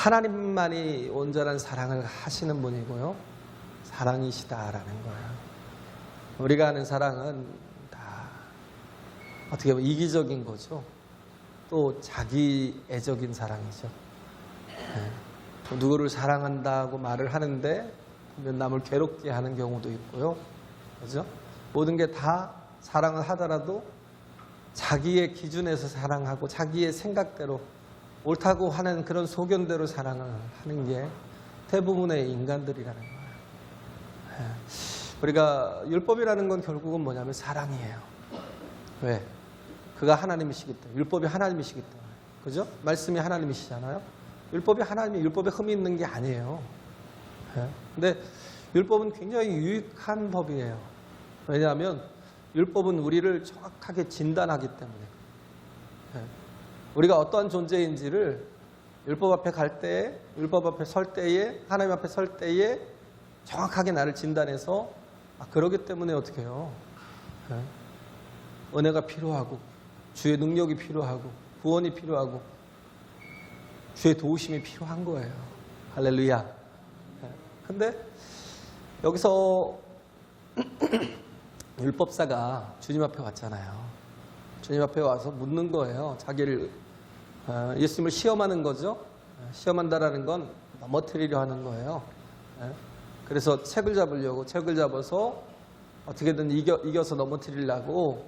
하나님만이 온전한 사랑을 하시는 분이고요. 사랑이시다라는 거예요. 우리가 아는 사랑은 다 어떻게 보면 이기적인 거죠. 또 자기애적인 사랑이죠. 네. 누구를 사랑한다고 말을 하는데 남을 괴롭게 하는 경우도 있고요. 그죠? 모든 게 다 사랑을 하더라도 자기의 기준에서 사랑하고 자기의 생각대로 옳다고 하는 그런 소견대로 사랑을 하는 게 대부분의 인간들이라는 거예요. 네. 우리가 율법이라는 건 결국은 뭐냐면 사랑이에요. 왜? 그가 하나님이시기 때문에. 율법이 하나님이시기 때문에. 그죠? 말씀이 하나님이시잖아요. 율법이 하나님이 율법에 흠이 있는 게 아니에요. 네. 근데 율법은 굉장히 유익한 법이에요. 왜냐하면 율법은 우리를 정확하게 진단하기 때문에. 네. 우리가 어떠한 존재인지를 율법 앞에 갈 때에, 율법 앞에 설 때에, 하나님 앞에 설 때에 정확하게 나를 진단해서 그러기 때문에 어떻게 해요? 네. 은혜가 필요하고 주의 능력이 필요하고 구원이 필요하고 주의 도우심이 필요한 거예요. 할렐루야. 네. 근데 여기서 율법사가 주님 앞에 왔잖아요. 주님 앞에 와서 묻는 거예요. 자기를 예수님을 시험하는 거죠. 시험한다라는 건 넘어뜨리려 하는 거예요. 그래서 책을 잡으려고 책을 잡아서 어떻게든 이겨서 넘어뜨리려고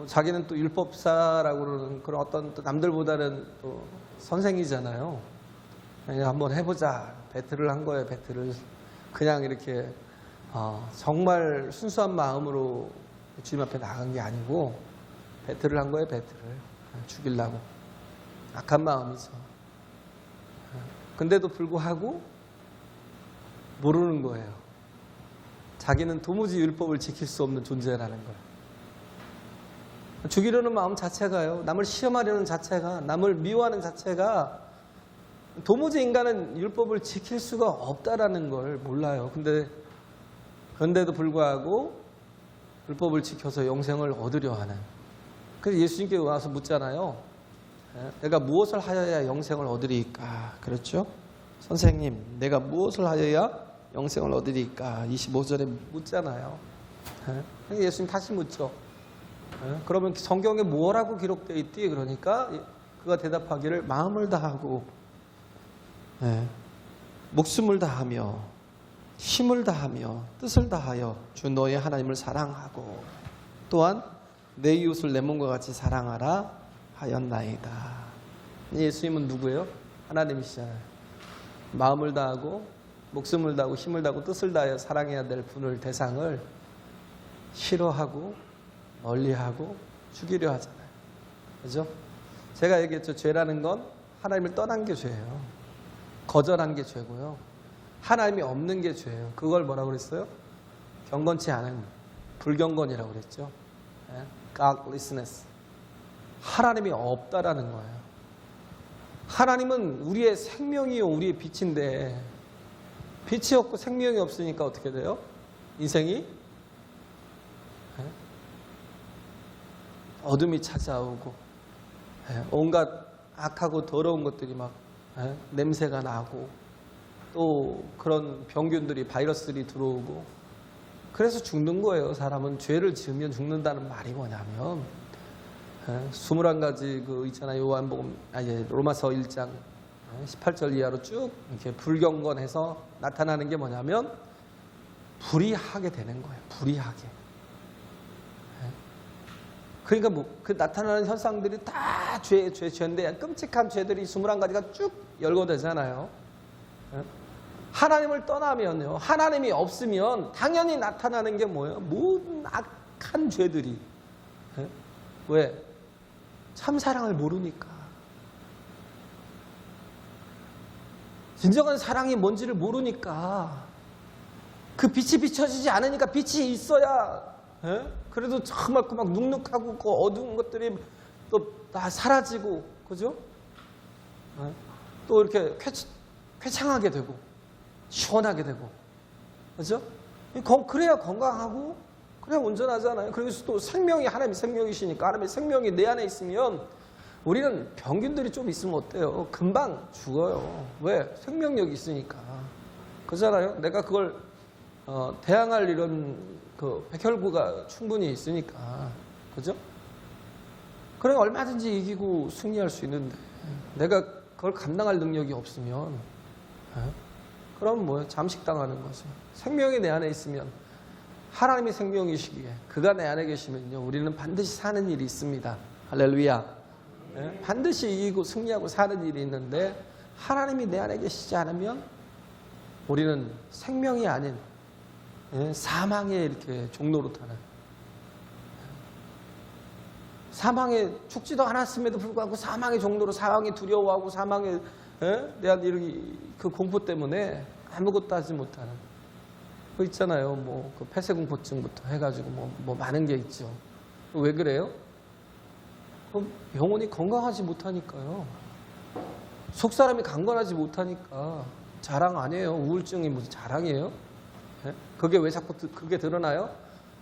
자기는 또 율법사라고 그러는 그런 어떤 또 남들보다는 또 선생이잖아요. 그냥 한번 해보자. 배틀을 한 거예요. 배틀을 그냥 이렇게 정말 순수한 마음으로 주님 앞에 나간 게 아니고 배틀을 한 거예요. 배틀을 죽이려고 악한 마음이죠. 근데도 불구하고 모르는 거예요. 자기는 도무지 율법을 지킬 수 없는 존재라는 거예요. 죽이려는 마음 자체가요. 남을 시험하려는 자체가, 남을 미워하는 자체가 도무지 인간은 율법을 지킬 수가 없다라는 걸 몰라요. 그런데도 불구하고 율법을 지켜서 영생을 얻으려 하는. 그래서 예수님께 와서 묻잖아요. 내가 무엇을 하여야 영생을 얻으리까? 그렇죠? 선생님, 내가 무엇을 하여야 영생을 얻으리까? 25절에 묻잖아요. 예수님 다시 묻죠. 그러면 성경에 뭐라고 기록되어 있디? 그러니까 그가 대답하기를 마음을 다하고 목숨을 다하며 힘을 다하며 뜻을 다하여 주 너의 하나님을 사랑하고 또한 내 이웃을 내 몸과 같이 사랑하라 하였나이다. 예수님은 누구예요? 하나님이시잖아요. 마음을 다하고 목숨을 다하고 힘을 다하고 뜻을 다하여 사랑해야 될 분을 대상을 싫어하고 멀리하고 죽이려 하잖아요. 그죠? 제가 얘기했죠. 죄라는 건 하나님을 떠난 게 죄예요. 거절한 게 죄고요. 하나님이 없는 게 죄예요. 그걸 뭐라고 그랬어요? 경건치 않은 불경건이라고 그랬죠. Godlessness. 하나님이 없다라는 거예요. 하나님은 우리의 생명이요, 우리의 빛인데 빛이 없고 생명이 없으니까 어떻게 돼요? 인생이 어둠이 찾아오고 온갖 악하고 더러운 것들이 막 냄새가 나고 또 그런 병균들이 바이러스들이 들어오고 그래서 죽는 거예요. 사람은 죄를 지으면 죽는다는 말이 뭐냐면 21가지 그 있잖아요. 요한복음 로마서 1장 18절 이하로 쭉 이렇게 불경건해서 나타나는 게 뭐냐면 불의하게 되는 거예요. 불의하게. 그러니까 그 나타나는 현상들이 다 죄인데 끔찍한 죄들이 21가지가 쭉 열거되잖아요. 하나님을 떠나면요. 하나님이 없으면 당연히 나타나는 게 뭐예요? 모든 악한 죄들이. 왜? 참사랑을 모르니까. 진정한 사랑이 뭔지를 모르니까. 그 빛이 비춰지지 않으니까 빛이 있어야 그래도 정말 막 눅눅하고 그 어두운 것들이 또 다 사라지고, 그죠? 또 이렇게 쾌창하게 되고, 시원하게 되고, 그죠? 그래야 건강하고, 그래야 온전하잖아요. 그래서 또 생명이 하나님의 생명이시니까, 하나님의 생명이 내 안에 있으면 우리는 병균들이 좀 있으면 어때요? 금방 죽어요. 왜? 생명력이 있으니까. 그렇잖아요? 내가 그걸 대항할 이런 그 백혈구가 충분히 있으니까. 그죠? 그래 얼마든지 이기고 승리할 수 있는데 내가 그걸 감당할 능력이 없으면 그럼 뭐예요? 잠식당하는 거죠. 생명이 내 안에 있으면 하나님이 생명이시기에 그가 내 안에 계시면요 우리는 반드시 사는 일이 있습니다. 할렐루야. 반드시 이기고 승리하고 사는 일이 있는데 하나님이 내 안에 계시지 않으면 우리는 생명이 아닌 사망의 이렇게 종로로 타는 사망에 죽지도 않았음에도 불구하고 사망의 종로로 사망이 두려워하고 사망에 대한 그 공포 때문에 아무것도 하지 못하는 그 있잖아요. 뭐 그 폐쇄공포증부터 해가지고 뭐 많은 게 있죠. 왜 그래요? 영혼이 건강하지 못하니까요. 속 사람이 강건하지 못하니까. 자랑 아니에요. 우울증이 무슨 자랑이에요? 그게 왜 자꾸 그게 드러나요?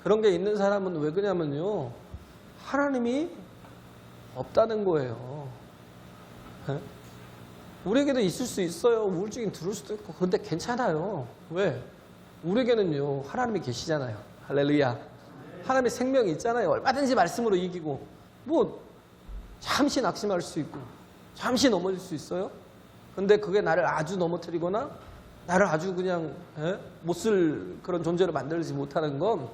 그런 게 있는 사람은 왜 그러냐면요. 하나님이 없다는 거예요. 우리에게도 있을 수 있어요. 우울증이 들을 수도 있고. 그런데 괜찮아요. 왜? 우리에게는요. 하나님이 계시잖아요. 할렐루야. 하나님의 생명이 있잖아요. 얼마든지 말씀으로 이기고 뭐 잠시 낙심할 수 있고 잠시 넘어질 수 있어요. 근데 그게 나를 아주 넘어뜨리거나 나를 아주 그냥 못 쓸 그런 존재로 만들지 못하는 건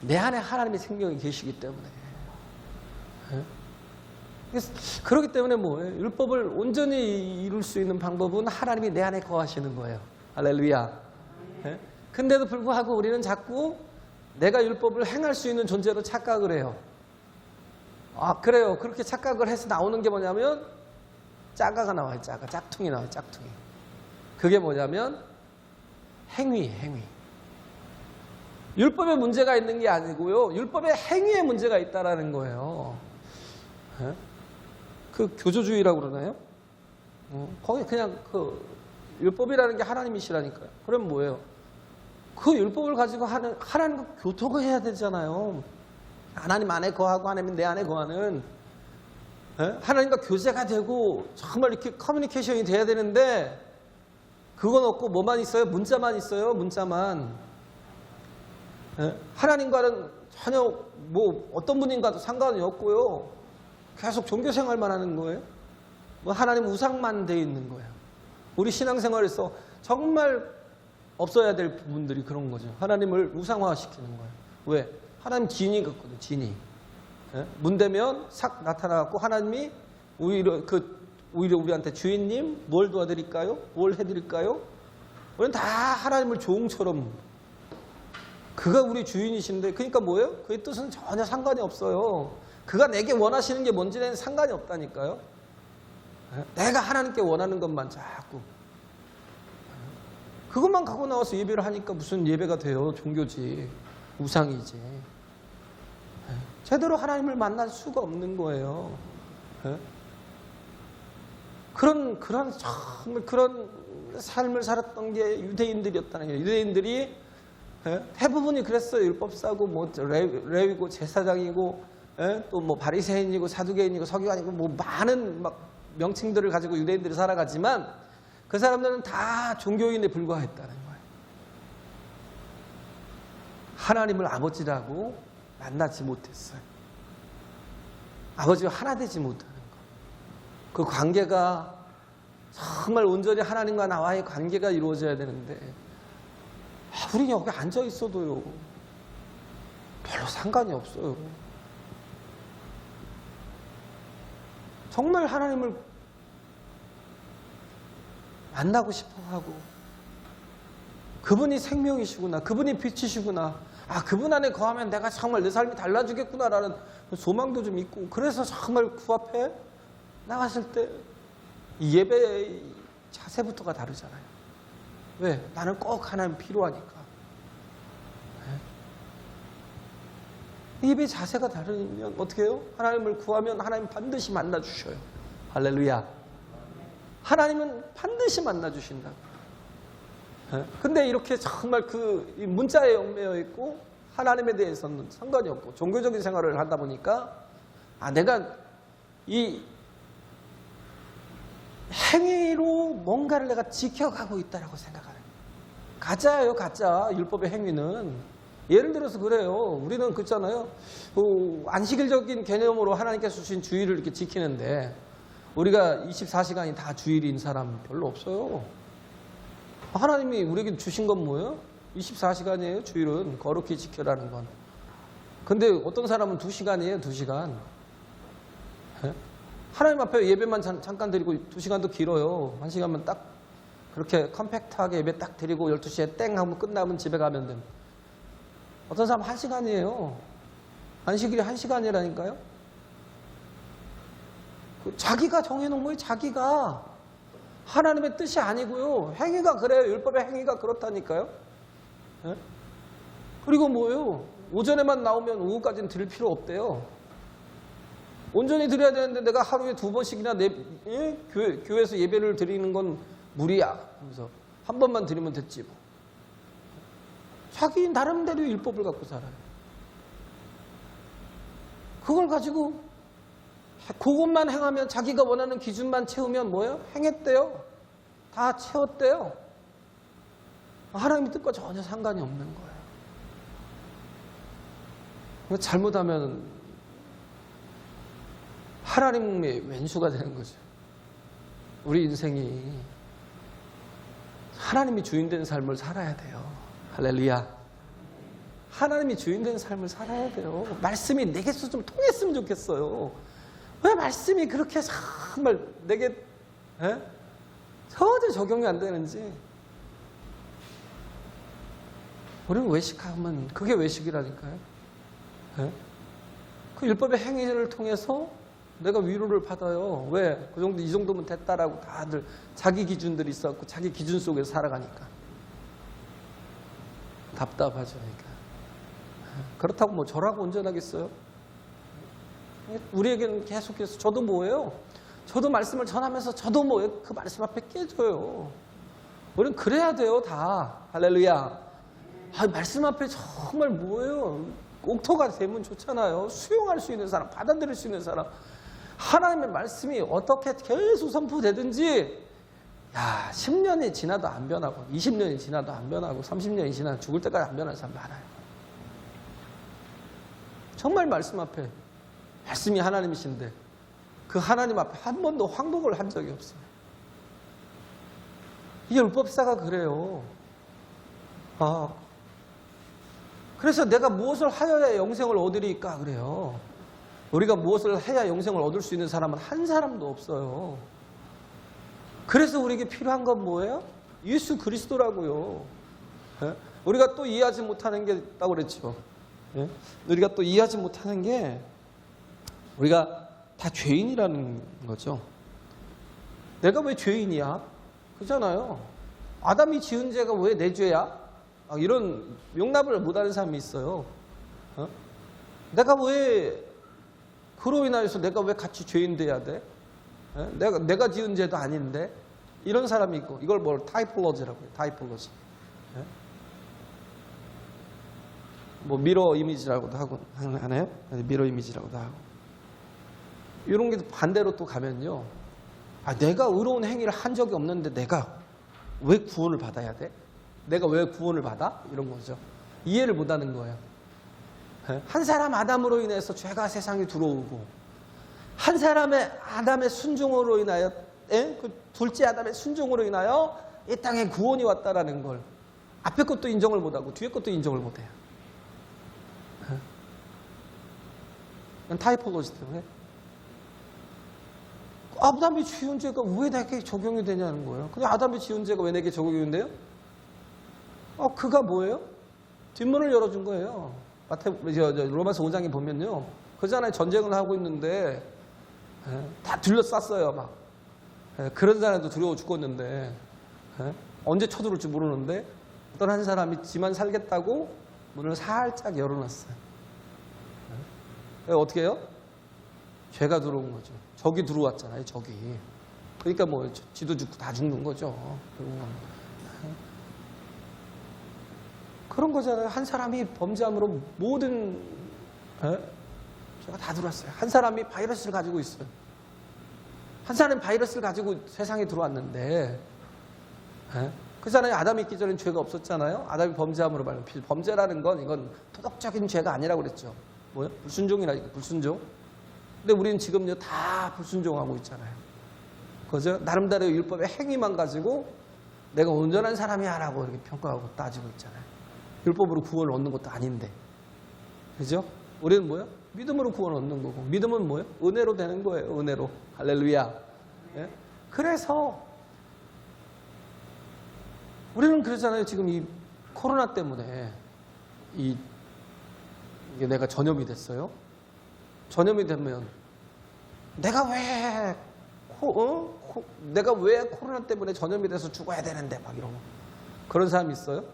내 안에 하나님의 생명이 계시기 때문에. 그렇기 때문에 뭐예요? 율법을 온전히 이룰 수 있는 방법은 하나님이 내 안에 거하시는 거예요. 할렐루야. 근데도 불구하고 우리는 자꾸 내가 율법을 행할 수 있는 존재로 착각을 해요. 아, 그래요. 그렇게 착각을 해서 나오는 게 뭐냐면 짜가가 나와요. 짜가. 짝퉁이 나와요. 짝퉁이. 그게 뭐냐면 행위. 율법에 문제가 있는 게 아니고요. 율법의 행위에 문제가 있다라는 거예요. 그 교조주의라고 그러나요? 거기 그냥 그 율법이라는 게 하나님이시라니까요. 그럼 뭐예요? 그 율법을 가지고 하나님과 교통을 해야 되잖아요. 하나님 안에 거하고 하나님 내 안에 거하는 하나님과 교제가 되고 정말 이렇게 커뮤니케이션이 돼야 되는데 그건 없고 뭐만 있어요? 문자만 있어요. 문자만. 하나님과는 전혀 뭐 어떤 분인가도 상관이 없고요. 계속 종교 생활만 하는 거예요. 뭐 하나님 우상만 돼 있는 거예요. 우리 신앙생활에서 정말 없어야 될 부분들이 그런 거죠. 하나님을 우상화시키는 거예요. 왜? 하나님 진이 같거든요. 진이. 문 대면 싹 나타나갖고 하나님이 오히려 우리한테 주인님 뭘 도와드릴까요? 뭘 해드릴까요? 우리는 다 하나님을 종처럼 그가 우리 주인이신데 그러니까 뭐예요? 그의 뜻은 전혀 상관이 없어요. 그가 내게 원하시는 게 뭔지는 상관이 없다니까요. 내가 하나님께 원하는 것만 자꾸 그것만 갖고 나와서 예배를 하니까 무슨 예배가 돼요? 종교지. 우상이지. 제대로 하나님을 만날 수가 없는 거예요. 그런 삶을 살았던 게 유대인들이었다는 거예요. 유대인들이 대부분이 그랬어요. 율법사고 뭐 레위고 제사장이고 또 뭐 바리새인이고 사두개인이고 서기관이고 뭐 많은 막 명칭들을 가지고 유대인들이 살아가지만 그 사람들은 다 종교인에 불과했다는 거예요. 하나님을 아버지라고 만나지 못했어요. 아버지와 하나 되지 못하는 거. 그 관계가 정말 온전히 하나님과 나와의 관계가 이루어져야 되는데 우리 여기 앉아 있어도요. 별로 상관이 없어요. 정말 하나님을 만나고 싶어하고 그분이 생명이시구나. 그분이 빛이시구나. 아, 그분 안에 거하면 내가 정말 내 삶이 달라지겠구나라는 소망도 좀 있고 그래서 정말 그 앞에 나갔을 때 이 예배의 자세부터가 다르잖아요. 왜? 나는 꼭 하나님 필요하니까. 예배 자세가 다르면 어떻게 해요? 하나님을 구하면 하나님 반드시 만나주셔요. 할렐루야. 하나님은 반드시 만나주신다. 근데 이렇게 정말 그 문자에 얽매여 있고 하나님에 대해서는 상관이 없고 종교적인 생활을 하다 보니까 내가 이 행위로 뭔가를 내가 지켜가고 있다라고 생각하는 거예요. 가짜예요, 가짜. 율법의 행위는. 예를 들어서 그래요. 우리는 그렇잖아요. 안식일적인 개념으로 하나님께서 주신 주일을 이렇게 지키는데 우리가 24시간이 다 주일인 사람 별로 없어요. 하나님이 우리에게 주신 건 뭐예요? 24시간이에요, 주일은. 거룩히 지켜라는 건. 근데 어떤 사람은 2시간이에요, 2시간. 하나님 앞에 예배만 잠깐 드리고 2시간도 길어요. 1시간만 딱 그렇게 컴팩트하게 예배 딱 드리고 12시에 땡 하면 끝나면 집에 가면 됩니다. 어떤 사람 1시간이에요. 안식일이 1시간이라니까요. 자기가 정해놓은 거예요. 자기가. 하나님의 뜻이 아니고요. 행위가 그래요. 율법의 행위가 그렇다니까요. 예? 그리고 뭐예요? 오전에만 나오면 오후까지는 드릴 필요 없대요. 온전히 드려야 되는데 내가 하루에 2번씩이나 교회에서 예배를 드리는 건 무리야. 그래서 한 번만 드리면 됐지 뭐. 자기 나름대로 율법을 갖고 살아요. 그걸 가지고 그것만 행하면 자기가 원하는 기준만 채우면 뭐예요? 행했대요. 다 채웠대요. 하나님의 뜻과 전혀 상관이 없는 거예요. 잘못하면 하나님의 왼수가 되는 거죠. 우리 인생이 하나님이 주인된 삶을 살아야 돼요. 할렐루야. 하나님이 주인된 삶을 살아야 돼요. 말씀이 내게서 좀 통했으면 좋겠어요. 왜 말씀이 그렇게 정말 내게 전혀 적용이 안 되는지. 우리는 외식하면 그게 외식이라니까요. 그 율법의 행위를 통해서 내가 위로를 받아요. 왜? 그 정도, 이 정도면 됐다라고 다들 자기 기준들이 있었고 자기 기준 속에서 살아가니까. 답답하죠. 그러니까. 그렇다고 뭐 저라고 온전하겠어요? 우리에게는 계속해서 저도 뭐예요? 저도 말씀을 전하면서 저도 뭐예요? 그 말씀 앞에 깨져요. 우리는 그래야 돼요, 다. 할렐루야. 말씀 앞에 정말 뭐예요? 옥토가 되면 좋잖아요. 수용할 수 있는 사람, 받아들일 수 있는 사람. 하나님의 말씀이 어떻게 계속 선포되든지 10년이 지나도 안 변하고 20년이 지나도 안 변하고 30년이 지나도 죽을 때까지 안 변하는 사람 많아요. 정말 말씀 앞에 말씀이 하나님이신데 그 하나님 앞에 한 번도 황복을 한 적이 없어요. 이게 율법사가 그래요. 그래서 내가 무엇을 하여야 영생을 얻으리까 그래요. 우리가 무엇을 해야 영생을 얻을 수 있는 사람은 한 사람도 없어요. 그래서 우리에게 필요한 건 뭐예요? 예수 그리스도라고요. 우리가 또 이해하지 못하는 게 있다고 그랬죠. 우리가 또 이해하지 못하는 게 우리가 다 죄인이라는 거죠. 내가 왜 죄인이야? 그렇잖아요. 아담이 지은 죄가 왜 내 죄야? 이런 용납을 못하는 사람이 있어요. 내가 왜 그로 인하여서 내가 왜 같이 죄인 돼야 돼? 내가 지은 죄도 아닌데 이런 사람이 있고 이걸 뭘 타이폴로지라고 해요. 타이폴로지. 뭐 미러 이미지라고도 하고 하나요? 미러 이미지라고도 하고 이런 게 반대로 또 가면요. 내가 의로운 행위를 한 적이 없는데 내가 왜 구원을 받아야 돼? 내가 왜 구원을 받아? 이런 거죠. 이해를 못하는 거예요. 한 사람 아담으로 인해서 죄가 세상에 들어오고 한 사람의 아담의 순종으로 인하여 그 둘째 아담의 순종으로 인하여 이 땅에 구원이 왔다라는 걸 앞에 것도 인정을 못하고 뒤에 것도 인정을 못해요. 타이폴로지 때문에 아담이 지은 죄가 왜 내게 적용이 되냐는 거예요. 근데 아담이 지은 죄가 왜 내게 적용이 돼요? 그가 뭐예요? 뒷문을 열어준 거예요. 로마서 5장에 보면요. 그잖아요. 전쟁을 하고 있는데 다 둘러쌌어요. 막 그런 사람도 두려워 죽겠는데 언제 쳐들어올지 모르는데 어떤 한 사람이 지만 살겠다고 문을 살짝 열어놨어요. 어떻게 해요? 죄가 들어온 거죠. 적이 들어왔잖아요. 적이. 그러니까 뭐 지도 죽고 다 죽는 거죠. 그런 거잖아요. 한 사람이 범죄함으로 모든 죄가 다 들어왔어요. 한 사람이 바이러스를 가지고 있어요. 한 사람이 바이러스를 가지고 세상에 들어왔는데, 예? 그 사람이 아담이 있기 전엔 죄가 없었잖아요. 아담이 범죄함으로 말하면 범죄라는 건 이건 도덕적인 죄가 아니라고 그랬죠. 뭐요? 불순종이라니까, 불순종. 근데 우리는 지금요 다 불순종하고 있잖아요. 그죠? 나름대로 율법의 행위만 가지고 내가 온전한 사람이야라고 이렇게 평가하고 따지고 있잖아요. 율법으로 구원을 얻는 것도 아닌데, 그죠? 우리는 뭐요? 믿음으로 구원 얻는 거고, 믿음은 뭐예요? 은혜로 되는 거예요. 은혜로. 할렐루야. 예? 그래서 우리는 그러잖아요. 지금 이 코로나 때문에 이게 내가 전염이 됐어요. 전염이 되면 내가 왜 코로나 때문에 전염이 돼서 죽어야 되는데 막 이러고 그런 사람이 있어요?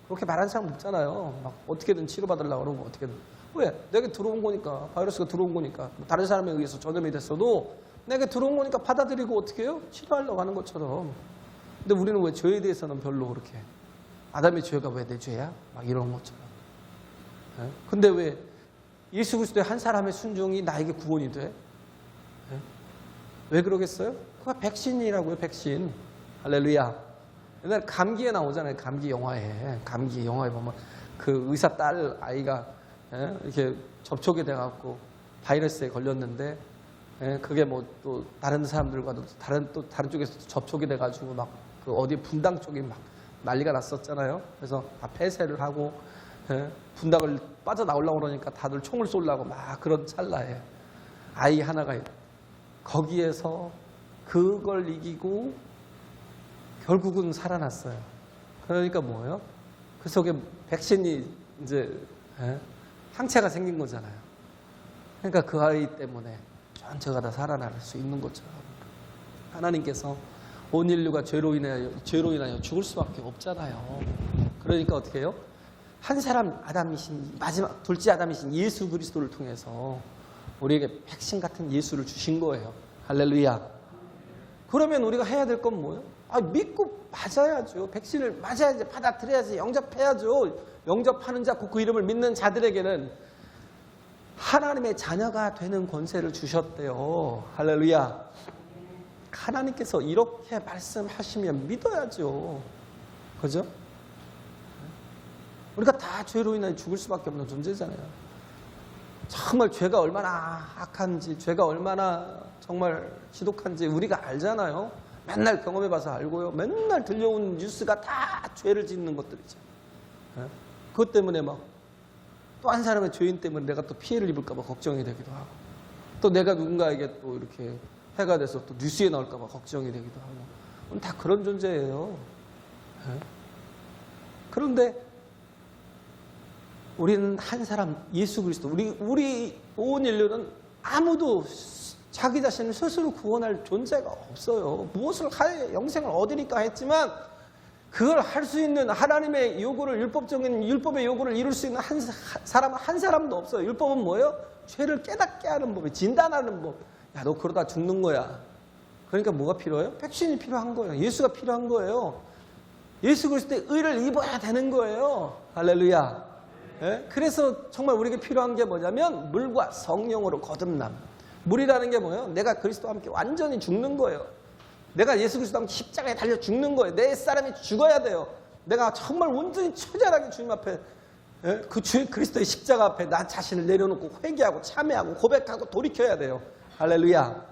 그렇게 말하는 사람 없잖아요. 막 어떻게든 치료받으려고 그러고 어떻게든. 왜? 내게 들어온 거니까, 바이러스가 들어온 거니까, 다른 사람에 의해서 전염이 됐어도 내게 들어온 거니까 받아들이고 어떻게 해요? 치료하려고 하는 것처럼. 근데 우리는 왜 죄에 대해서는 별로 그렇게, 아담의 죄가 왜 내 죄야? 막 이런 것처럼. 네? 근데 왜 예수 그리스도의 한 사람의 순종이 나에게 구원이 돼? 네? 왜 그러겠어요? 그거 백신이라고요, 백신. 할렐루야. 옛날에 감기에 나오잖아요. 감기 영화에 보면 그 의사 딸 아이가 이렇게 접촉이 돼갖고 바이러스에 걸렸는데, 그게 뭐 또 다른 사람들과도 다른 쪽에서 접촉이 돼가지고 막 그 어디 분당 쪽이 막 난리가 났었잖아요. 그래서 다 폐쇄를 하고 분당을 빠져나오려고 그러니까 다들 총을 쏘려고 막 그런 찰나에 아이 하나가 거기에서 그걸 이기고 결국은 살아났어요. 그러니까 뭐예요? 그 속에 백신이 이제 항체가 생긴 거잖아요. 그러니까 그 아이 때문에 전체가 다 살아날 수 있는 것처럼 하나님께서 온 인류가 죄로 인하여 죽을 수밖에 없잖아요. 그러니까 어떻게 해요? 한 사람 아담이신 마지막 둘째 아담이신 예수 그리스도를 통해서 우리에게 백신 같은 예수를 주신 거예요. 할렐루야. 그러면 우리가 해야 될 건 뭐예요? 믿고 맞아야죠. 백신을 맞아야지, 받아들여야지, 영접해야죠. 영접하는 자, 그 이름을 믿는 자들에게는 하나님의 자녀가 되는 권세를 주셨대요. 할렐루야. 하나님께서 이렇게 말씀하시면 믿어야죠. 그죠? 우리가 다 죄로 인해 죽을 수밖에 없는 존재잖아요. 정말 죄가 얼마나 악한지, 죄가 얼마나 정말 지독한지 우리가 알잖아요. 맨날 경험해봐서 알고요. 맨날 들려온 뉴스가 다 죄를 짓는 것들이죠. 그것 때문에 막 또 한 사람의 죄인 때문에 내가 또 피해를 입을까 봐 걱정이 되기도 하고, 또 내가 누군가에게 또 이렇게 해가 돼서 또 뉴스에 나올까 봐 걱정이 되기도 하고, 다 그런 존재예요. 그런데 우리는 한 사람 예수 그리스도, 우리 온 인류는 아무도 자기 자신을 스스로 구원할 존재가 없어요. 무엇을 하여 영생을 얻으니까 했지만 그걸 할 수 있는 하나님의 요구를, 율법의 요구를 이룰 수 있는 한 사람도 없어요. 율법은 뭐예요? 죄를 깨닫게 하는 법이에요. 진단하는 법. 야, 너 그러다 죽는 거야. 그러니까 뭐가 필요해요? 백신이 필요한 거예요. 예수가 필요한 거예요. 예수 그리스도의 의를 입어야 되는 거예요. 할렐루야. 그래서 정말 우리에게 필요한 게 뭐냐면 물과 성령으로 거듭남. 물이라는 게 뭐예요? 내가 그리스도와 함께 완전히 죽는 거예요. 내가 예수 그리스도와 함께 십자가에 달려 죽는 거예요. 내 사람이 죽어야 돼요. 내가 정말 온전히 처절하게 주님 앞에, 그 그리스도의 십자가 앞에 나 자신을 내려놓고 회개하고 참회하고 고백하고 돌이켜야 돼요. 할렐루야.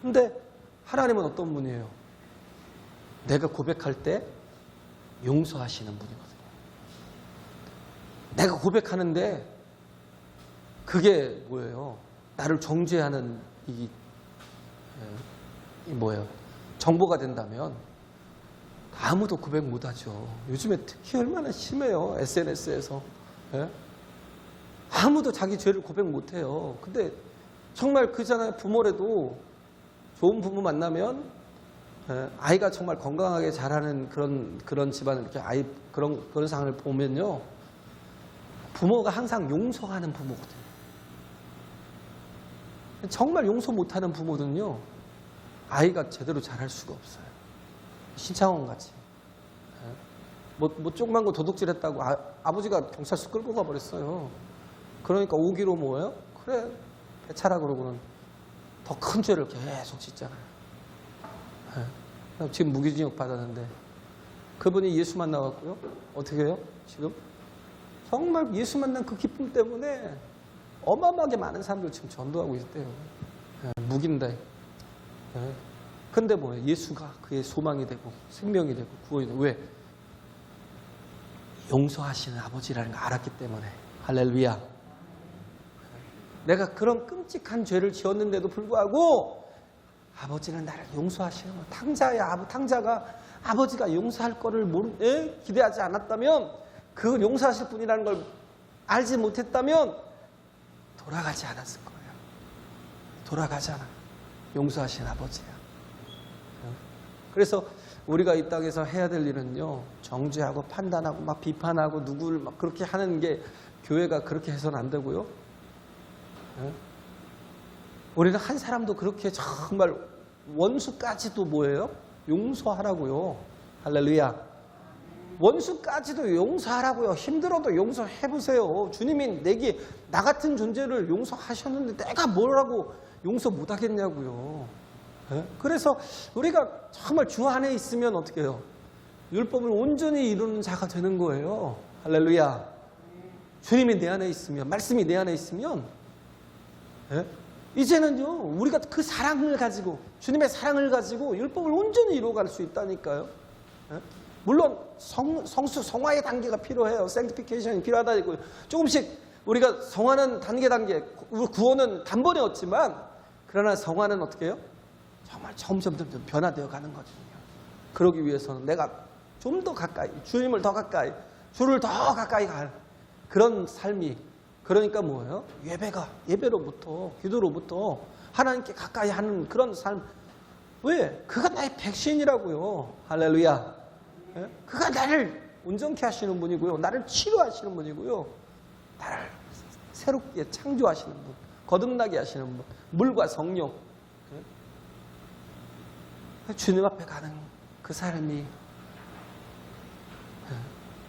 근데 하나님은 어떤 분이에요? 내가 고백할 때 용서하시는 분이거든요. 내가 고백하는데 그게 뭐예요? 나를 정죄하는 이 뭐예요? 정보가 된다면 아무도 고백 못하죠. 요즘에 특히 얼마나 심해요. SNS에서. 아무도 자기 죄를 고백 못해요. 근데 정말 그잖아요. 부모래도 좋은 부모 만나면 아이가 정말 건강하게 자라는 그런 집안을 이렇게 그런 상황을 보면요. 부모가 항상 용서하는 부모거든요. 정말 용서 못하는 부모는요. 아이가 제대로 자랄 수가 없어요. 신창원 같이. 뭐 조그만 거 도둑질했다고 아버지가 경찰서 끌고 가버렸어요. 그러니까 오기로 뭐예요? 그래 배차라 그러고는 더 큰 죄를 계속 짓잖아요. 예. 지금 무기징역 받았는데 그분이 예수 만나갖고요. 어떻게 해요? 지금 정말 예수 만난 그 기쁨 때문에 어마어마하게 많은 사람들 지금 전도하고 있대요. 예. 무기인데. 예. 근데 뭐예요? 예수가 그의 소망이 되고 생명이 되고 구원이 되고. 왜? 용서하시는 아버지라는 걸 알았기 때문에. 할렐루야. 내가 그런 끔찍한 죄를 지었는데도 불구하고 아버지는 나를 용서하시는 거예요. 탕자가 아버지가 용서할 거를 기대하지 않았다면, 그걸 용서하실 분이라는 걸 알지 못했다면 돌아가지 않았을 거예요. 돌아가잖아. 용서하신 아버지야. 그래서 우리가 이 땅에서 해야 될 일은요, 정죄하고 판단하고 막 비판하고 누구를 막 그렇게 하는 게, 교회가 그렇게 해서는 안 되고요. 우리는 한 사람도 그렇게 정말 원수까지도 뭐예요? 용서하라고요. 할렐루야. 원수까지도 용서하라고요. 힘들어도 용서해보세요. 주님이 내게 나 같은 존재를 용서하셨는데 내가 뭐라고 용서 못하겠냐고요. 그래서 우리가 정말 주 안에 있으면 어떻게 해요? 율법을 온전히 이루는 자가 되는 거예요. 할렐루야. 주님이 내 안에 있으면, 말씀이 내 안에 있으면, 이제는요, 우리가 그 사랑을 가지고, 주님의 사랑을 가지고 율법을 온전히 이루어갈 수 있다니까요. 물론 성화의 단계가 필요해요. sanctification이 필요하다. 조금씩 우리가 성화는 단계 구원은 단번에 얻지만, 그러나 성화는 어떻게 해요? 정말 점점 변화되어 가는 거거든요. 그러기 위해서는 내가 좀 더 가까이, 주님을 더 가까이, 주를 더 가까이 갈 그런 삶이, 그러니까 뭐예요? 예배로부터, 기도로부터 하나님께 가까이 하는 그런 삶. 왜? 그가 나의 백신이라고요. 할렐루야. 그가 나를 온전케 하시는 분이고요. 나를 치료하시는 분이고요. 나를 새롭게 창조하시는 분, 거듭나게 하시는 분, 물과 성령. 주님 앞에 가는 그 사람이,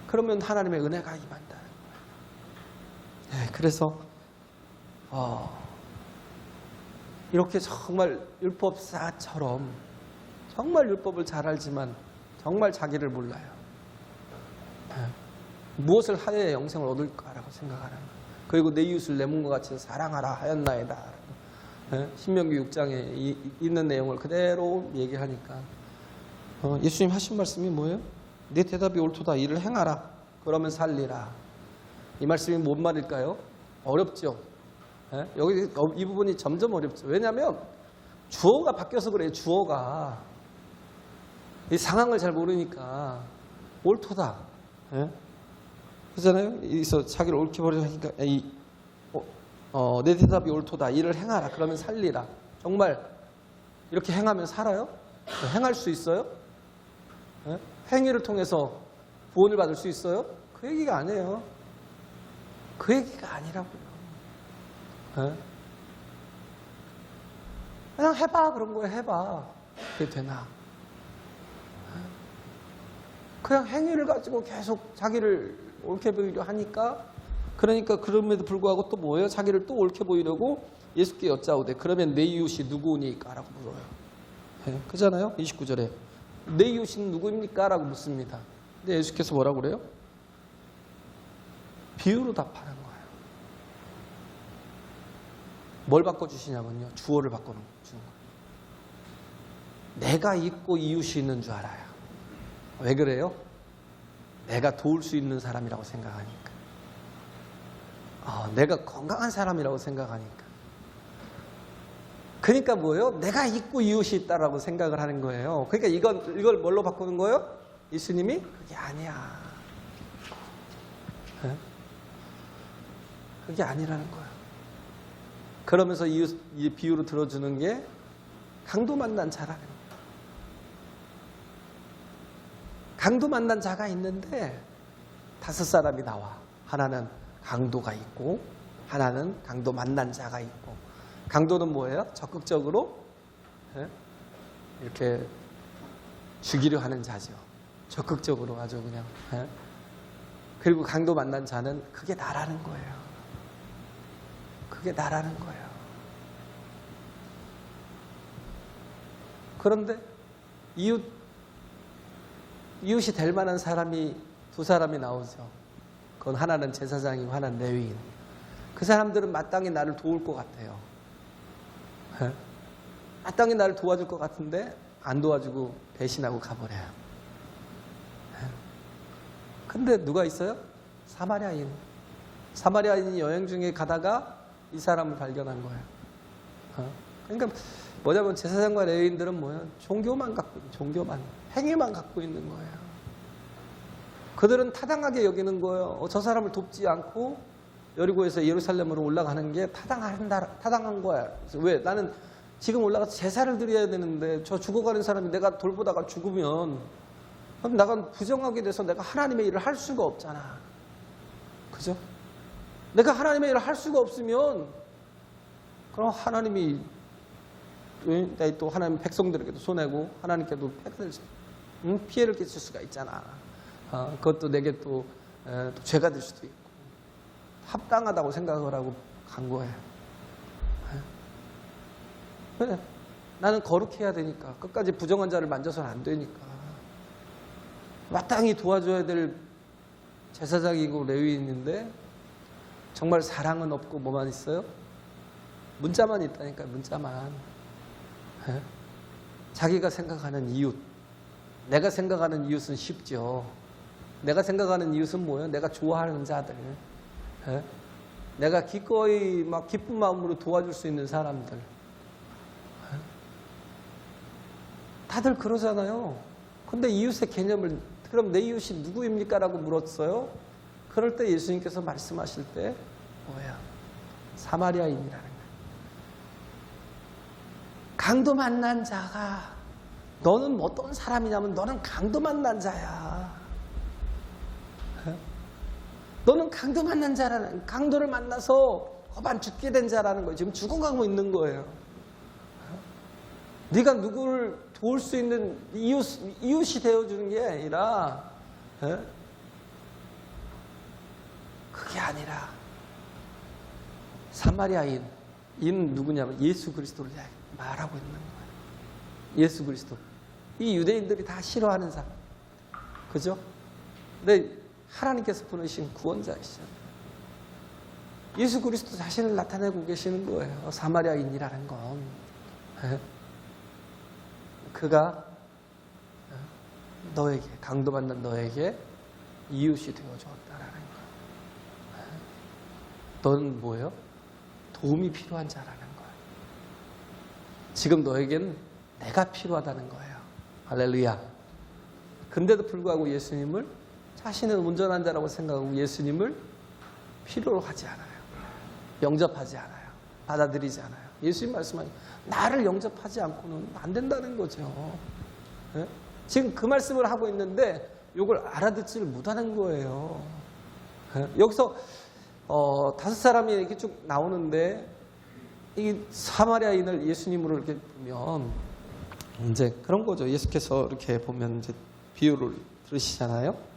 그러면 하나님의 은혜가 임한다는 거예요. 그래서 이렇게 정말 율법사처럼 정말 율법을 잘 알지만 정말 자기를 몰라요. 무엇을 하여야 영생을 얻을까라고 생각하는 거예요. 그리고 내 이웃을 내 몸과 같이 사랑하라 하였나이다. 신명기 6장에 있는 내용을 그대로 얘기하니까 예수님 하신 말씀이 뭐예요? 내 대답이 옳도다. 이를 행하라. 그러면 살리라. 이 말씀이 뭔 말일까요? 어렵죠. 여기 이 부분이 점점 어렵죠. 왜냐하면 주어가 바뀌어서 그래요. 주어가 이 상황을 잘 모르니까 옳도다. 그렇잖아요. 여기서 자기를 옳게 버리려 하니까 내 대답이 옳도다. 이를 행하라. 그러면 살리라. 정말 이렇게 행하면 살아요? 행할 수 있어요? 행위를 통해서 구원을 받을 수 있어요? 그 얘기가 아니에요. 그 얘기가 아니라고요. 그냥 해봐. 그런 거예요. 해봐. 그게 되나? 그냥 행위를 가지고 계속 자기를 옳게 보이려 하니까, 그러니까 그럼에도 불구하고 또 뭐예요? 자기를 또 옳게 보이려고 예수께 여짜오되 그러면 내 이웃이 누구니까? 라고 물어요. 그잖아요? 29절에 내 이웃은 누구입니까? 라고 묻습니다. 근데 예수께서 뭐라고 그래요? 비유로 답하는 거예요. 뭘 바꿔주시냐면요, 주어를 바꿔주는 거예요. 내가 있고 이웃이 있는 줄 알아요. 왜 그래요? 내가 도울 수 있는 사람이라고 생각하니까. 내가 건강한 사람이라고 생각하니까. 그러니까 뭐예요? 내가 있고 이웃이 있다라고 생각을 하는 거예요. 그러니까 이걸 뭘로 바꾸는 거예요? 예수님이 그게 아니야. 그게 아니라는 거예요. 그러면서 이 비유로 들어주는 게 강도 만난 자라는 거예요. 강도 만난 자가 있는데 5사람이 나와. 하나는 강도가 있고, 하나는 강도 만난 자가 있고. 강도는 뭐예요? 적극적으로 이렇게 죽이려 하는 자죠. 적극적으로 아주 그냥. 그리고 강도 만난 자는 그게 나라는 거예요. 그게 나라는 거예요. 그런데 이웃이 될 만한 사람이 두 사람이 나오죠. 그건 하나는 제사장이고 하나는 레위인. 그 사람들은 마땅히 나를 도울 것 같아요. 마땅히 나를 도와줄 것 같은데 안 도와주고 배신하고 가버려요. 근데 누가 있어요? 사마리아인. 사마리아인이 여행 중에 가다가 이 사람을 발견한 거예요. 그러니까 뭐냐면 제사장과 레위인들은 뭐예요? 종교만 행위만 갖고 있는 거예요. 그들은 타당하게 여기는 거예요. 저 사람을 돕지 않고 여리고에서 예루살렘으로 올라가는 게 타당한 거야. 왜? 나는 지금 올라가서 제사를 드려야 되는데 저 죽어가는 사람이 내가 돌보다가 죽으면 그럼 내가 부정하게 돼서 내가 하나님의 일을 할 수가 없잖아. 그죠? 내가 하나님의 일을 할 수가 없으면 그럼 하나님이 또 하나님 백성들에게도 손해고 하나님께도 피해를 끼칠 수가 있잖아. 그것도 내게 또 죄가 될 수도 있고 합당하다고 생각을 하고 간 거예요. 왜? 나는 거룩해야 되니까 끝까지 부정한 자를 만져서는 안 되니까 마땅히 도와줘야 될 제사장이고 레위인인데 정말 사랑은 없고 뭐만 있어요? 문자만 있다니까요. 문자만. 자기가 생각하는 이웃. 내가 생각하는 이웃은 쉽죠. 내가 생각하는 이웃은 뭐예요? 내가 좋아하는 자들. 내가 기꺼이 막 기쁜 마음으로 도와줄 수 있는 사람들. 다들 그러잖아요. 근데 이웃의 개념을 그럼 내 이웃이 누구입니까? 라고 물었어요. 그럴 때 예수님께서 말씀하실 때 뭐예요? 사마리아인이라는 거예요. 강도 만난 자가 너는 어떤 사람이냐면 너는 강도 만난 자야. 너는 강도 만난 자라는 강도를 만나서 거반 죽게 된 자라는 거예요. 지금 죽어가고 있는 거예요. 네가 누구를 도울 수 있는 이웃이 되어주는 게 아니라 그게 아니라 사마리아인 이는 누구냐면 예수 그리스도를 말하고 있는 거예요. 예수 그리스도. 이 유대인들이 다 싫어하는 사람. 그죠? 근데 하나님께서 보내신 구원자이시잖아요. 예수 그리스도 자신을 나타내고 계시는 거예요. 사마리아인이라는 건. 그가 너에게 강도받는 너에게 이웃이 되어주었다라는 거예요. 너는 뭐예요? 도움이 필요한 자라는 거예요. 지금 너에게는 내가 필요하다는 거예요. 할렐루야. 근데도 불구하고 예수님을 자신은 온전한 자라고 생각하고 예수님을 필요로 하지 않아요. 영접하지 않아요. 받아들이지 않아요. 예수님 말씀하신 나를 영접하지 않고는 안 된다는 거죠. 네? 지금 그 말씀을 하고 있는데 이걸 알아듣지를 못하는 거예요. 네? 여기서 5사람이 이렇게 쭉 나오는데 이 사마리아인을 예수님으로 이렇게 보면 이제 그런 거죠. 예수께서 이렇게 보면 이제 비유를 들으시잖아요.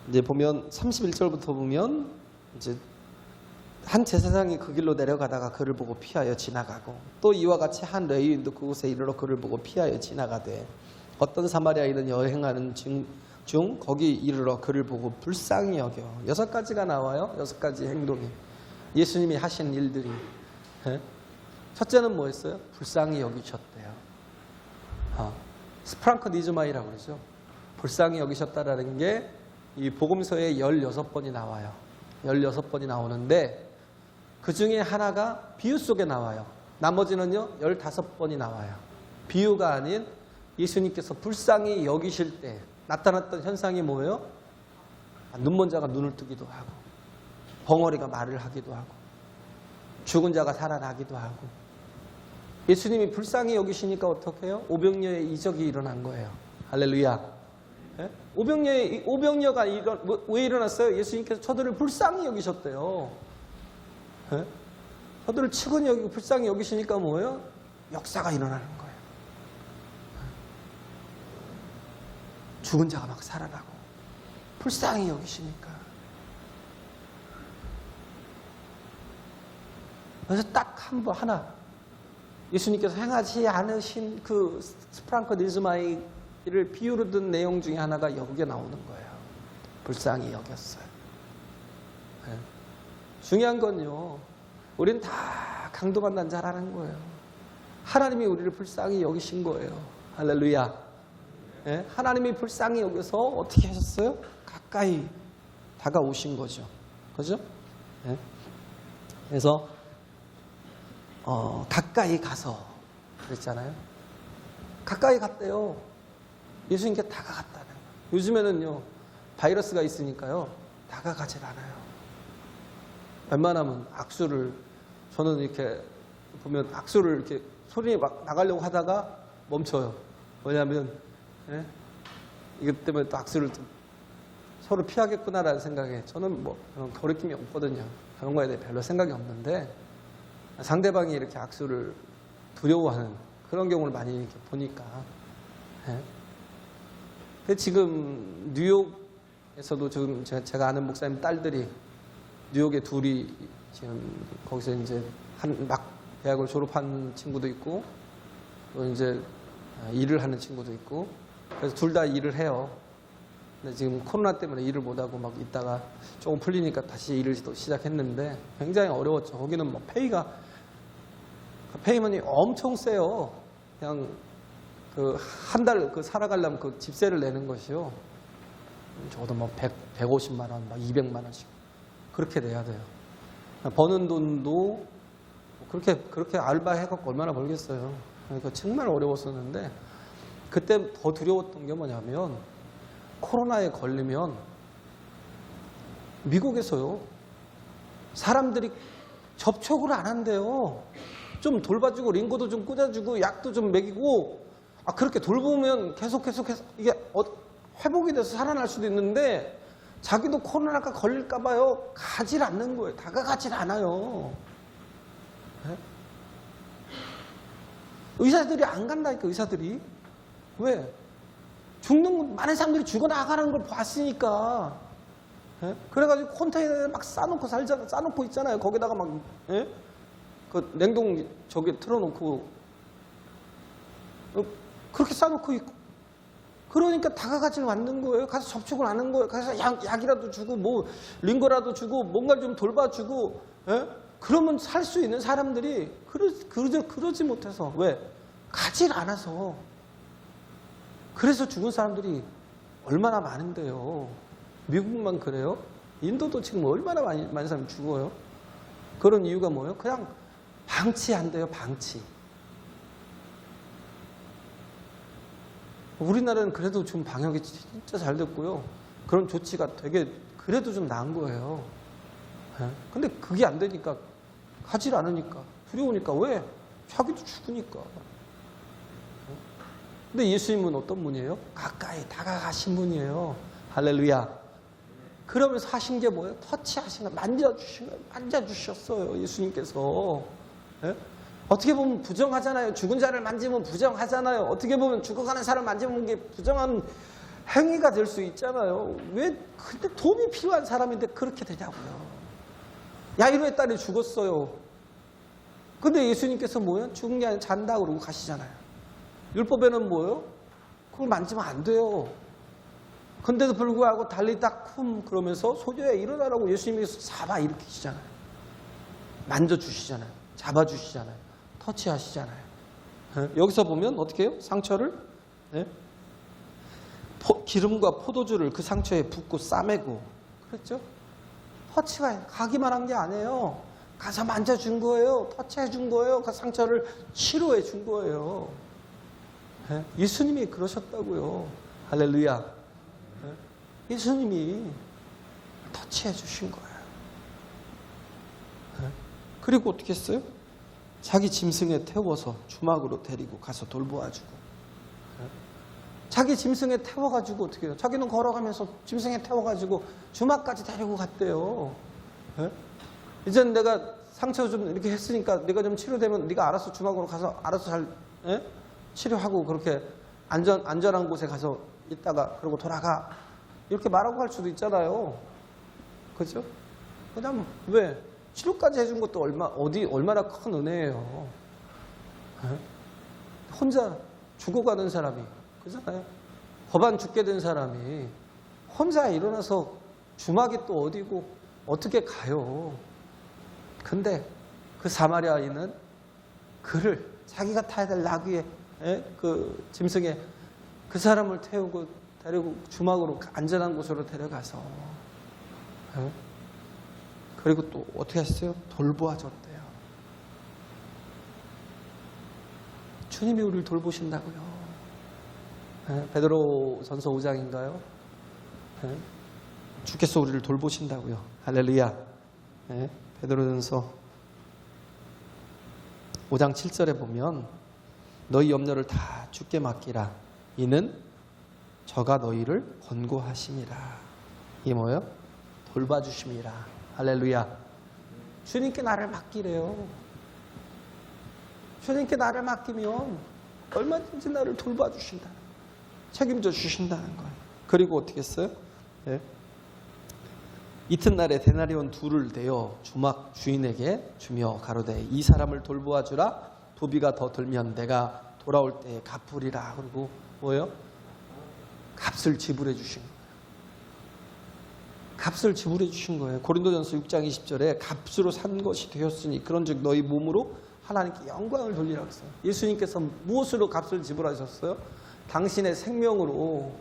이제 보면 31절부터 보면 이제 한 제사장이 그 길로 내려가다가 그를 보고 피하여 지나가고 또 이와 같이 한 레위인도 그곳에 이르러 그를 보고 피하여 지나가되 어떤 사마리아인은 여행하는 중 거기 이르러 그를 보고 불쌍히 여겨. 6가지가 나와요. 6가지 행동이 예수님이 하신 일들이. 첫째는 뭐였어요? 불쌍히 여기셨대요. 스프랑크니즈마이라고 그러죠. 불쌍히 여기셨다라는 게 이 복음서에 16번이 나와요. 16번이 나오는데 그 중에 하나가 비유 속에 나와요. 나머지는요 15번이 나와요. 비유가 아닌 예수님께서 불쌍히 여기실 때 나타났던 현상이 뭐예요? 눈먼 자가 눈을 뜨기도 하고 벙어리가 말을 하기도 하고 죽은 자가 살아나기도 하고 예수님이 불쌍히 여기시니까 어떻게 해요? 오병이어의 이적이 일어난 거예요. 할렐루야. 네? 오병이어가 왜 일어났어요? 예수님께서 저들을 불쌍히 여기셨대요. 네? 저들을 측은히 여기고 불쌍히 여기시니까 뭐예요? 역사가 일어나는 거예요. 죽은 자가 막 살아나고 불쌍히 여기시니까. 그래서 딱 하나 예수님께서 행하지 않으신 그 스프랑크니즈마이를 비유로 든 내용 중에 하나가 여기에 나오는 거예요. 불쌍히 여겼어요. 네. 중요한 건요, 우리는 다 강도만 난자라는 거예요. 하나님이 우리를 불쌍히 여기신 거예요. 할렐루야. 네? 하나님이 불쌍히 여겨서 어떻게 하셨어요? 가까이 다가오신 거죠. 그죠? 네? 그래서 가까이 가서 그랬잖아요. 가까이 갔대요. 예수님께 다가갔다는 거예요. 요즘에는요, 바이러스가 있으니까요, 다가가질 않아요. 웬만하면 악수를, 저는 이렇게 보면 악수를 이렇게 소리 막 나가려고 하다가 멈춰요. 왜냐하면, 예? 이것 때문에 또 악수를 또 서로 피하겠구나라는 생각에, 저는 뭐 그런 거리낌이 없거든요. 그런 거에 대해 별로 생각이 없는데, 상대방이 이렇게 악수를 두려워하는 그런 경우를 많이 이렇게 보니까. 예? 근데 지금 뉴욕에서도 지금 제가 아는 목사님 딸들이 뉴욕에 둘이 지금 거기서 이제 막 대학을 졸업한 친구도 있고 또 이제 일을 하는 친구도 있고 그래서 둘 다 일을 해요. 근데 지금 코로나 때문에 일을 못하고 막 있다가 조금 풀리니까 다시 일을 또 시작했는데 굉장히 어려웠죠. 거기는 뭐 페이먼이 엄청 세요. 그냥 그 한 달 그 살아가려면 그 집세를 내는 것이요. 적어도 뭐 150만 원, 막 200만 원씩 그렇게 내야 돼요. 버는 돈도 그렇게 알바해갖고 얼마나 벌겠어요. 그러니까 정말 어려웠었는데 그때 더 두려웠던 게 뭐냐면 코로나에 걸리면 미국에서요 사람들이 접촉을 안 한대요. 좀 돌봐주고 링거도 좀 꽂아주고 약도 좀 먹이고 그렇게 돌보면 계속해서 이게 회복이 돼서 살아날 수도 있는데 자기도 코로나가 걸릴까 봐요. 가질 않는 거예요. 다가가질 않아요. 네? 의사들이 안 간다니까. 의사들이. 왜? 많은 사람들이 죽어나가는 걸 봤으니까. 네? 그래가지고 컨테이너에 막 싸놓고 있잖아요. 거기다가 막 네? 그 냉동 저기 틀어놓고 그렇게 싸놓고 있고 그러니까 다가가지는 않는 거예요. 가서 접촉을 안 하는 거예요. 가서 약이라도 주고 뭐 링거라도 주고 뭔가 좀 돌봐주고 그러면 살 수 있는 사람들이 그러지 못해서 왜? 가질 않아서 그래서 죽은 사람들이 얼마나 많은데요. 미국만 그래요? 인도도 지금 얼마나 많은 사람이 죽어요. 그런 이유가 뭐예요? 그냥 방치한대요. 방치. 우리나라는 그래도 좀 방역이 진짜 잘 됐고요. 그런 조치가 되게 그래도 좀 나은 거예요. 근데 그게 안 되니까 하질 않으니까 두려우니까 왜? 자기도 죽으니까. 근데 예수님은 어떤 분이에요? 가까이 다가가신 분이에요. 할렐루야. 그러면서 하신 게 뭐예요? 터치하신 거, 만져주셨어요. 예수님께서. 어떻게 보면 부정하잖아요. 죽은 자를 만지면 부정하잖아요. 어떻게 보면 죽어가는 사람을 만지면 게 부정한 행위가 될 수 있잖아요. 왜? 근데 도움이 필요한 사람인데 그렇게 되냐고요. 야이로의 딸이 죽었어요. 근데 예수님께서 뭐예요? 죽은 게 아니라 잔다 그러고 가시잖아요. 율법에는 뭐예요? 그걸 만지면 안 돼요. 근데도 불구하고 달리다 쿰 그러면서 소녀야 일어나라고 예수님께서 잡아 일으키시잖아요. 만져주시잖아요. 잡아주시잖아요. 터치하시잖아요. 여기서 보면 어떻게 해요? 상처를 기름과 포도주를 그 상처에 붓고 싸매고 그랬죠? 터치가 가기만 한 게 아니에요. 가서 만져준 거예요. 터치해 준 거예요. 그 상처를 치료해 준 거예요. 예수님이 그러셨다고요. 할렐루야. 예수님이 터치해 주신 거예요. 그리고 어떻게 했어요? 자기 짐승에 태워서 주막으로 데리고 가서 돌보아주고 자기 짐승에 태워가지고 어떻게 해요? 자기는 걸어가면서 짐승에 태워가지고 주막까지 데리고 갔대요. 이제는 내가 상처 좀 이렇게 했으니까 네가 좀 치료되면 네가 알아서 주막으로 가서 알아서 잘 치료하고 그렇게 안전한 곳에 가서 있다가 그러고 돌아가 이렇게 말하고 갈 수도 있잖아요. 그죠? 그냥 왜? 치료까지 해준 것도 얼마나 큰 은혜예요. 혼자 죽어가는 사람이, 그렇잖아요. 법안 죽게 된 사람이 혼자 일어나서 주막이 또 어디고 어떻게 가요. 근데 그 사마리아인은 그를 자기가 타야 될 나귀에, 그 짐승에 그 사람을 태우고 데리고 주막으로 안전한 곳으로 데려가서, 그리고 또 어떻게 했어요? 돌보아줬대요. 주님이 우리를 돌보신다고요. 베드로 전서 5장인가요? 주께서 우리를 돌보신다고요. 할렐루야. 베드로 전서 5장 7절에 보면 너희 염려를 다 주께 맡기라. 이는 저가 너희를 권고하심이라. 이게 뭐예요? 돌봐주심이라. 할렐루야. 주님께 나를 맡기래요. 주님께 나를 맡기면 얼마든지 나를 돌봐주신다. 책임져 주신다는 거예요. 그리고 어떻게 했어요? 이튿날에 데나리온 둘을 대어 주막 주인에게 주며 가로되 이 사람을 돌보아 주라. 도비가 더 들면 내가 돌아올 때에 갚으리라. 그리고 뭐예요? 값을 지불해 주신 거예요. 값을 지불해 주신 거예요. 고린도전서 6장 20절에 값으로 산 것이 되었으니 그런즉 너희 몸으로 하나님께 영광을 돌리라고 했어요. 예수님께서 무엇으로 값을 지불하셨어요? 당신의 생명으로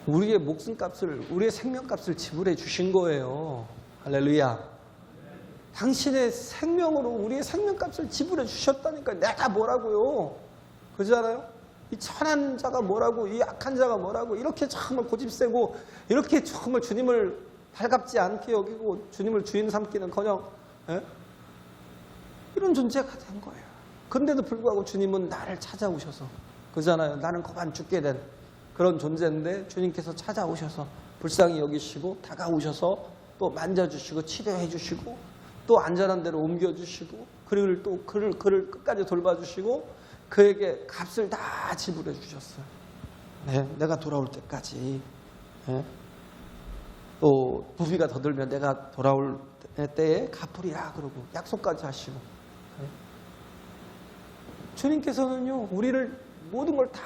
우리의 목숨값을, 우리의 생명값을 지불해 주신 거예요. 할렐루야. 당신의 생명으로 우리의 생명값을 지불해 주셨다니까. 내가 뭐라고요? 그렇잖아요? 이 천한 자가 뭐라고, 이 악한 자가 뭐라고, 이렇게 정말 고집세고 이렇게 정말 주님을 달갑지 않게 여기고 주님을 주인 삼기는커녕 이런 존재가 된 거예요. 그런데도 불구하고 주님은 나를 찾아오셔서, 그잖아요. 나는 거반 죽게 된 그런 존재인데 주님께서 찾아오셔서 불쌍히 여기시고 다가오셔서 또 만져주시고 치료해 주시고 또 안전한 데로 옮겨주시고 그를 또 그를 끝까지 돌봐주시고 그에게 값을 다 지불해 주셨어요. 내가 돌아올 때까지. 또 부비가 더 들면 내가 돌아올 때에 갚으리라 그러고 약속까지 하시고. 주님께서는요 우리를 모든 걸 다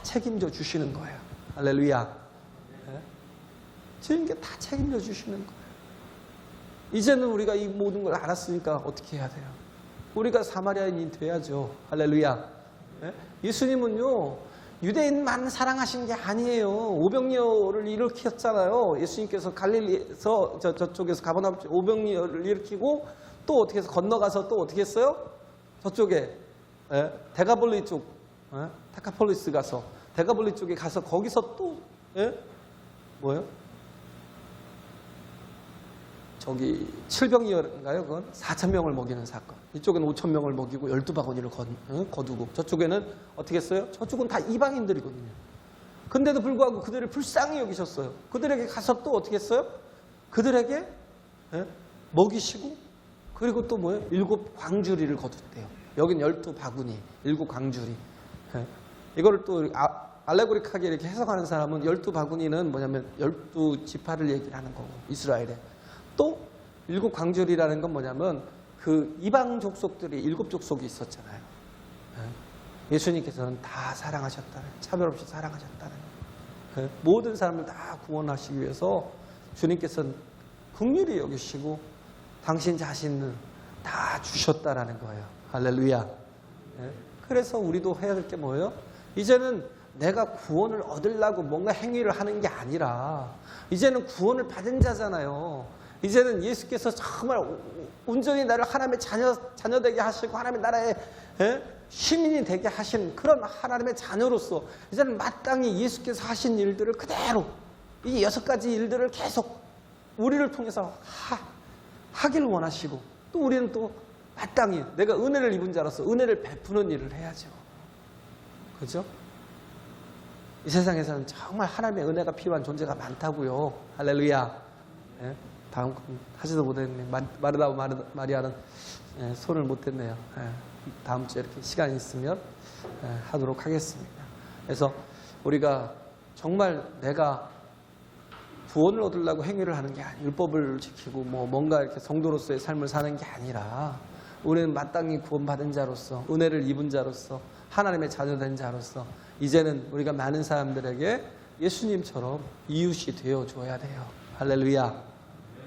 책임져 주시는 거예요. 할렐루야. 주님께 다 책임져 주시는 거예요. 이제는 우리가 이 모든 걸 알았으니까 어떻게 해야 돼요? 우리가 사마리아인이 돼야죠. 할렐루야. 예수님은요 유대인만 사랑하신 게 아니에요. 오병이어를 일으켰잖아요. 예수님께서 갈릴리에서 저쪽에서 가버나움 오병이어를 일으키고 또 어떻게 해서 건너가서 또 어떻게 했어요? 저쪽에 데가볼리 쪽, 타카폴리스 가서 데가볼리 쪽에 가서 거기서 또 뭐예요? 저기 7병이어인가요? 그건 4,000명을 먹이는 사건. 이쪽은 5,000명을 먹이고 12바구니를 거두고 저쪽에는 어떻게 했어요? 저쪽은 다 이방인들이거든요. 근데도 불구하고 그들을 불쌍히 여기셨어요. 그들에게 가서 또 어떻게 했어요? 그들에게 먹이시고 그리고 또 뭐예요? 7광주리를 거뒀대요. 여긴 12바구니, 7광주리. 이거를 또 알레고릭하게 이렇게 해석하는 사람은 12바구니는 뭐냐면 12지파를 얘기를 하는 거고 이스라엘에. 또 7광주리라는 건 뭐냐면 그 이방 족속들이 7족속이 있었잖아요. 예수님께서는 다 사랑하셨다는, 차별 없이 사랑하셨다는, 모든 사람을 다 구원하시기 위해서 주님께서는 긍휼히 여기시고 당신 자신을 다 주셨다라는 거예요. 할렐루야. 그래서 우리도 해야 될 게 뭐예요? 이제는 내가 구원을 얻으려고 뭔가 행위를 하는 게 아니라 이제는 구원을 받은 자잖아요. 이제는 예수께서 정말 온전히 나를 하나님의 자녀 되게 하시고 하나님의 나라의 시민이 되게 하신 그런 하나님의 자녀로서 이제는 마땅히 예수께서 하신 일들을 그대로 이 6가지 일들을 계속 우리를 통해서 하기를 원하시고 또 우리는 또 마땅히 내가 은혜를 입은 자로서 은혜를 베푸는 일을 해야죠. 그죠? 이 세상에서는 정말 하나님의 은혜가 필요한 존재가 많다고요. 할렐루야. 다음 하지도 못했네. 마르다고 마리아는 손을 못 댔네요. 다음 주에 이렇게 시간이 있으면 하도록 하겠습니다. 그래서 우리가 정말 내가 구원을 얻으려고 행위를 하는 게 아니라 율법을 지키고 뭔가 이렇게 성도로서의 삶을 사는 게 아니라 우리는 마땅히 구원받은 자로서, 은혜를 입은 자로서, 하나님의 자녀된 자로서 이제는 우리가 많은 사람들에게 예수님처럼 이웃이 되어줘야 돼요. 할렐루야.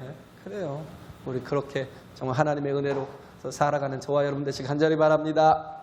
네? 그래요. 우리 그렇게 정말 하나님의 은혜로 살아가는 저와 여러분 되시길 간절히 바랍니다.